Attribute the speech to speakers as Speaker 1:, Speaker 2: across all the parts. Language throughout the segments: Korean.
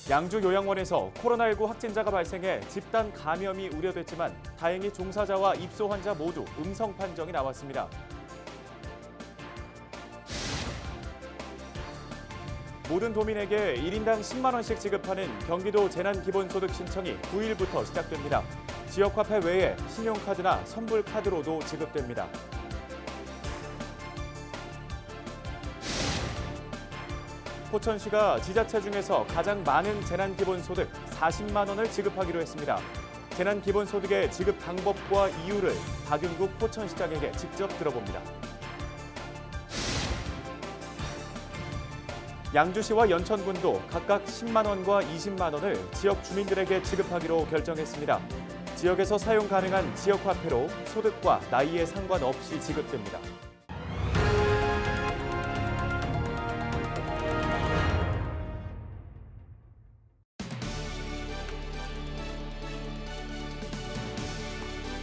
Speaker 1: 양주 요양원에서 코로나19 확진자가 발생해 집단 감염이 우려됐지만 다행히 종사자와 입소 환자 모두 음성 판정이 나왔습니다. 모든 도민에게 1인당 10만 원씩 지급하는 경기도 재난기본소득 신청이 9일부터 시작됩니다. 지역화폐 외에 신용카드나 선불카드로도 지급됩니다. 포천시가 지자체 중에서 가장 많은 재난기본소득 40만 원을 지급하기로 했습니다. 재난기본소득의 지급 방법과 이유를 박윤국 포천시장에게 직접 들어봅니다. 양주시와 연천군도 각각 10만 원과 20만 원을 지역 주민들에게 지급하기로 결정했습니다. 지역에서 사용 가능한 지역화폐로 소득과 나이에 상관없이 지급됩니다.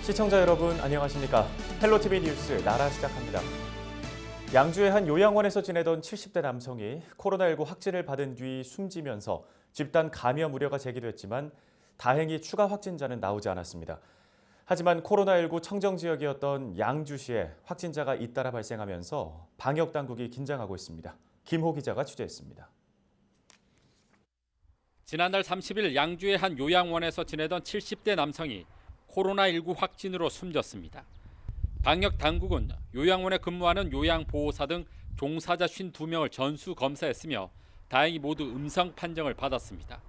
Speaker 1: 시청자 여러분 안녕하십니까? 헬로티비 뉴스 나라 시작합니다. 양주의 한 요양원에서 지내던 70대 남성이 코로나19 확진을 받은 뒤 숨지면서 집단 감염 우려가 제기됐지만 다행히 추가 확진자는 나오지 않았습니다. 하지만 코로나19 청정 지역이었던 양주시에 확진자가 잇따라 발생하면서 방역 당국이 긴장하고 있습니다. 김호 기자가 취재했습니다.
Speaker 2: 지난달 30일 양주의 한 요양원에서 지내던 70대 남성이 코로나19 확진으로 숨졌습니다. 방역 당국은 요양원에 근무하는 요양보호사 등 종사자 52명을 전수 검사했으며 다행히 모두 음성 판정을 받았습니다.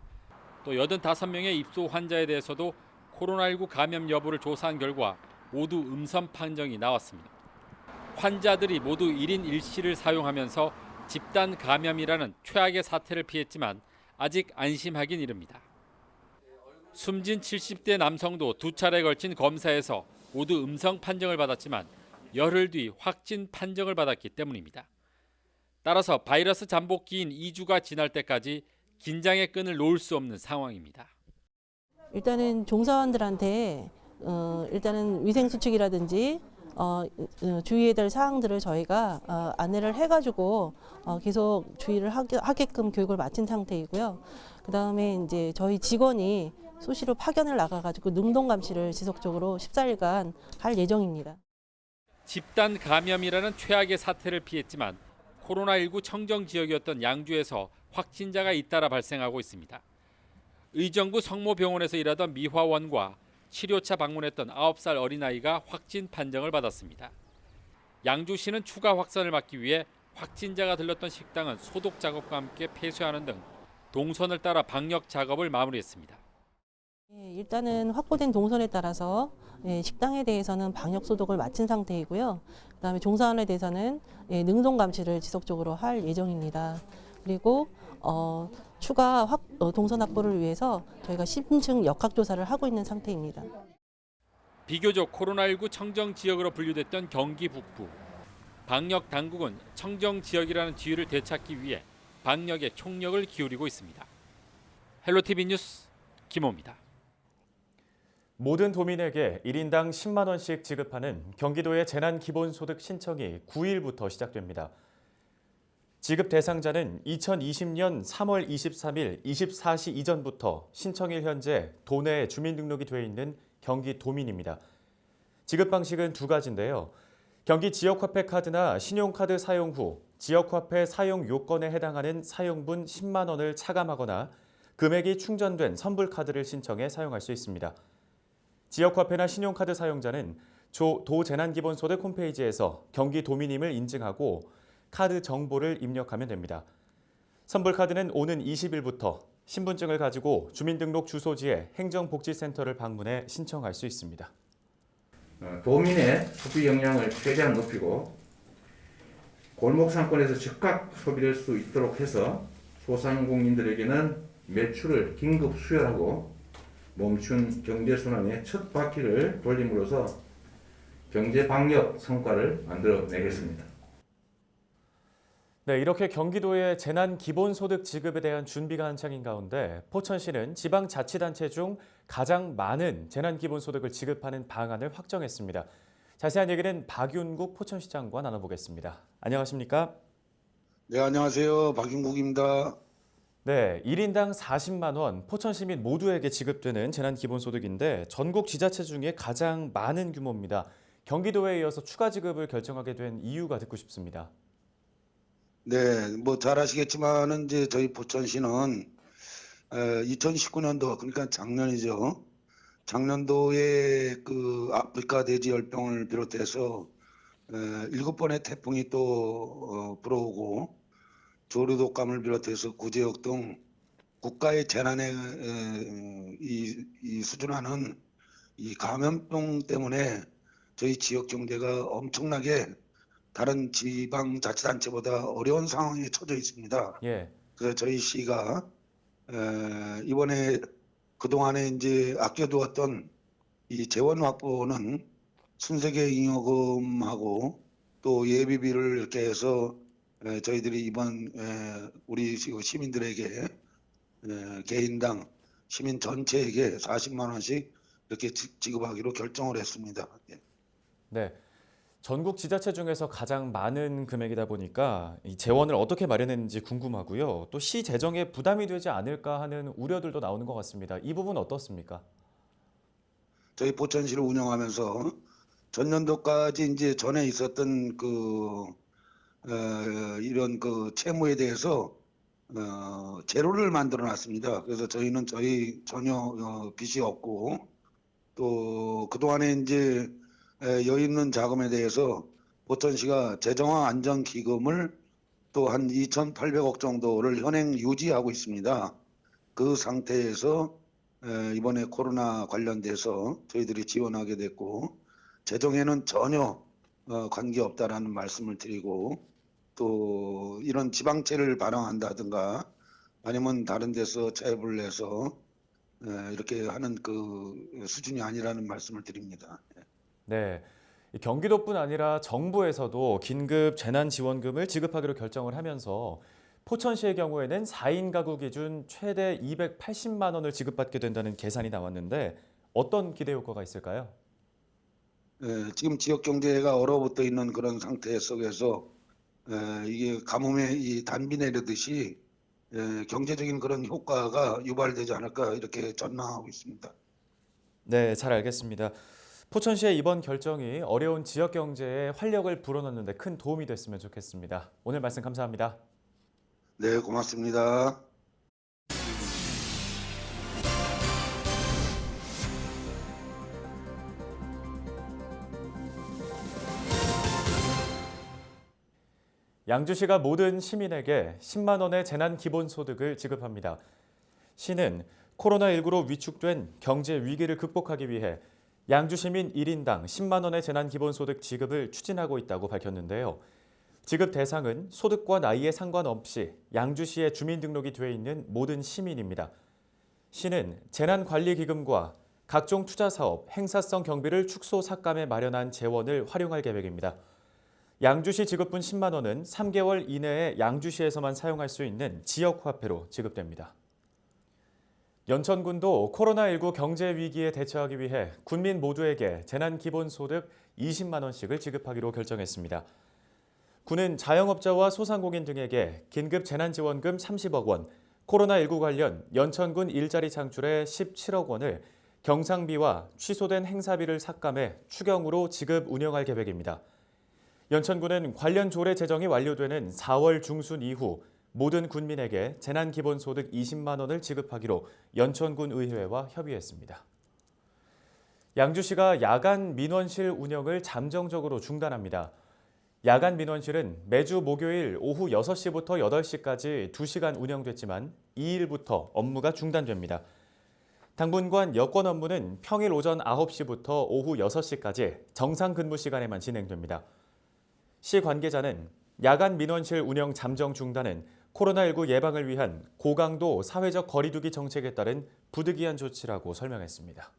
Speaker 2: 또 85명의 입소 환자에 대해서도 코로나19 감염 여부를 조사한 결과 모두 음성 판정이 나왔습니다. 환자들이 모두 1인 1실을 사용하면서 집단 감염이라는 최악의 사태를 피했지만 아직 안심하긴 이릅니다. 숨진 70대 남성도 두 차례 걸친 검사에서 모두 음성 판정을 받았지만 열흘 뒤 확진 판정을 받았기 때문입니다. 따라서 바이러스 잠복기인 2주가 지날 때까지 긴장의 끈을 놓을 수 없는 상황입니다.
Speaker 3: 일단은 종사원들한테 일단은 위생수칙이라든지 주의해야 될 사항들을 저희가 안내를 해가지고 계속 주의를 하게끔 교육을 마친 상태이고요. 그다음에 이제 저희 직원이 수시로 파견을 나가가지고 능동 감시를 지속적으로 14일간 할 예정입니다.
Speaker 2: 집단 감염이라는 최악의 사태를 피했지만 코로나19 청정 지역이었던 양주에서 확진자가 잇따라 발생하고 있습니다. 의정부 성모병원에서 일하던 미화원과 치료차 방문했던 9살 어린아이가 확진 판정을 받았습니다. 양주시는 추가 확산을 막기 위해 확진자가 들렀던 식당은 소독 작업과 함께 폐쇄하는 등 동선을 따라 방역 작업을 마무리했습니다.
Speaker 3: 일단은 확보된 동선에 따라서 식당에 대해서는 방역 소독을 마친 상태이고요. 그다음에 종사원에 대해서는 능동 감시를 지속적으로 할 예정입니다. 그리고 추가 동선 확보를 위해서 저희가 심층 역학 조사를 하고 있는 상태입니다.
Speaker 2: 비교적 코로나19 청정 지역으로 분류됐던 경기 북부. 방역 당국은 청정 지역이라는 지위를 되찾기 위해 방역에 총력을 기울이고 있습니다. 헬로티비 뉴스 김호입니다.
Speaker 1: 모든 도민에게 1인당 10만 원씩 지급하는 경기도의 재난기본소득 신청이 9일부터 시작됩니다. 지급 대상자는 2020년 3월 23일 24시 이전부터 신청일 현재 도내에 주민등록이 돼 있는 경기도민입니다. 지급 방식은 두 가지인데요. 경기 지역화폐 카드나 신용카드 사용 후 지역화폐 사용 요건에 해당하는 사용분 10만 원을 차감하거나 금액이 충전된 선불카드를 신청해 사용할 수 있습니다. 지역화폐나 신용카드 사용자는 도 재난기본소득 홈페이지에서 경기도민임을 인증하고 카드 정보를 입력하면 됩니다. 선불카드는 오는 20일부터 신분증을 가지고 주민등록 주소지의 행정복지센터를 방문해 신청할 수 있습니다.
Speaker 4: 도민의 소비 역량을 최대한 높이고 골목 상권에서 즉각 소비될 수 있도록 해서 소상공인들에게는 매출을 긴급 수혈하고 멈춘 경제순환의 첫 바퀴를 돌림으로써 경제방역 성과를 만들어내겠습니다.
Speaker 1: 네, 이렇게 경기도의 재난기본소득 지급에 대한 준비가 한창인 가운데 포천시는 지방자치단체 중 가장 많은 재난기본소득을 지급하는 방안을 확정했습니다. 자세한 얘기는 박윤국 포천시장과 나눠보겠습니다. 안녕하십니까?
Speaker 5: 네, 안녕하세요. 박윤국입니다.
Speaker 1: 네, 1인당 40만 원 포천 시민 모두에게 지급되는 재난기본소득인데 전국 지자체 중에 가장 많은 규모입니다. 경기도에 이어서 추가 지급을 결정하게 된 이유가 듣고 싶습니다.
Speaker 5: 네, 뭐 잘 아시겠지만은 이제 저희 포천시는 2019년도 그러니까 작년이죠. 작년도에 그 아프리카 돼지 열병을 비롯해서 7번의 태풍이 또 불어오고 조류독감을 비롯해서 구제역 등 국가의 재난에 이 수준하는 이 감염병 때문에 저희 지역 경제가 엄청나게 다른 지방자치단체보다 어려운 상황에 처져 있습니다.
Speaker 1: 예,
Speaker 5: 그래서 저희 시가 이번에 그동안에 이제 아껴두었던 이 재원 확보는 순세계 잉여금하고 또 예비비를 이렇게 해서 저희들이 이번 우리 시민들에게 개인당 시민 전체에게 40만 원씩 이렇게 지급하기로 결정을 했습니다. 예.
Speaker 1: 네. 전국 지자체 중에서 가장 많은 금액이다 보니까 이 재원을 어떻게 마련했는지 궁금하고요. 또 시 재정에 부담이 되지 않을까 하는 우려들도 나오는 것 같습니다. 이 부분 어떻습니까?
Speaker 5: 저희 포천시를 운영하면서 전년도까지 이제 전에 있었던 이런 그 채무에 대해서 제로를 만들어 놨습니다. 그래서 저희는 전혀 빚이 없고 또 그동안에 이제 여유 있는 자금에 대해서 포천시가 재정화 안정 기금을 또 한 2,800억 정도를 현행 유지하고 있습니다. 그 상태에서 이번에 코로나 관련돼서 저희들이 지원하게 됐고 재정에는 전혀 관계없다라는 말씀을 드리고 또 이런 지방채를 발행한다든가 아니면 다른 데서 차입을 내서 이렇게 하는 그 수준이 아니라는 말씀을 드립니다.
Speaker 1: 네. 이 경기도뿐 아니라 정부에서도 긴급 재난지원금을 지급하기로 결정을 하면서 포천시의 경우에는 4인 가구 기준 최대 280만 원을 지급받게 된다는 계산이 나왔는데 어떤 기대 효과가 있을까요?
Speaker 5: 지금 지역 경제가 얼어붙어 있는 그런 상태 속에서 이게 가뭄에 이 단비 내리듯이 경제적인 그런 효과가 유발되지 않을까 이렇게 전망하고 있습니다.
Speaker 1: 네, 잘 알겠습니다. 포천시의 이번 결정이 어려운 지역 경제에 활력을 불어넣는 데 큰 도움이 됐으면 좋겠습니다. 오늘 말씀 감사합니다.
Speaker 5: 네, 고맙습니다.
Speaker 1: 양주시가 모든 시민에게 10만 원의 재난기본소득을 지급합니다. 시는 코로나19로 위축된 경제 위기를 극복하기 위해 양주 시민 1인당 10만 원의 재난기본소득 지급을 추진하고 있다고 밝혔는데요. 지급 대상은 소득과 나이에 상관없이 양주시에 주민등록이 돼 있는 모든 시민입니다. 시는 재난관리기금과 각종 투자사업, 행사성 경비를 축소 삭감해 마련한 재원을 활용할 계획입니다. 양주시 지급분 10만 원은 3개월 이내에 양주시에서만 사용할 수 있는 지역화폐로 지급됩니다. 연천군도 코로나19 경제 위기에 대처하기 위해 군민 모두에게 재난기본소득 20만 원씩을 지급하기로 결정했습니다. 군은 자영업자와 소상공인 등에게 긴급 재난지원금 30억 원, 코로나19 관련 연천군 일자리 창출에 17억 원을 경상비와 취소된 행사비를 삭감해 추경으로 지급 운영할 계획입니다. 연천군은 관련 조례 제정이 완료되는 4월 중순 이후 모든 군민에게 재난기본소득 20만 원을 지급하기로 연천군 의회와 협의했습니다. 양주시가 야간 민원실 운영을 잠정적으로 중단합니다. 야간 민원실은 매주 목요일 오후 6시부터 8시까지 2시간 운영됐지만 2일부터 업무가 중단됩니다. 당분간 여권 업무는 평일 오전 9시부터 오후 6시까지 정상 근무 시간에만 진행됩니다. 시 관계자는 야간 민원실 운영 잠정 중단은 코로나19 예방을 위한 고강도 사회적 거리두기 정책에 따른 부득이한 조치라고 설명했습니다.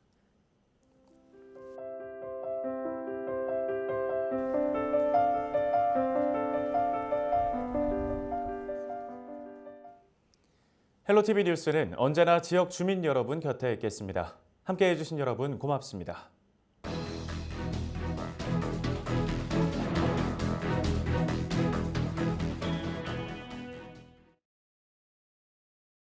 Speaker 1: 헬로티비 뉴스는 언제나 지역 주민 여러분 곁에 있겠습니다. 함께해 주신 여러분 고맙습니다.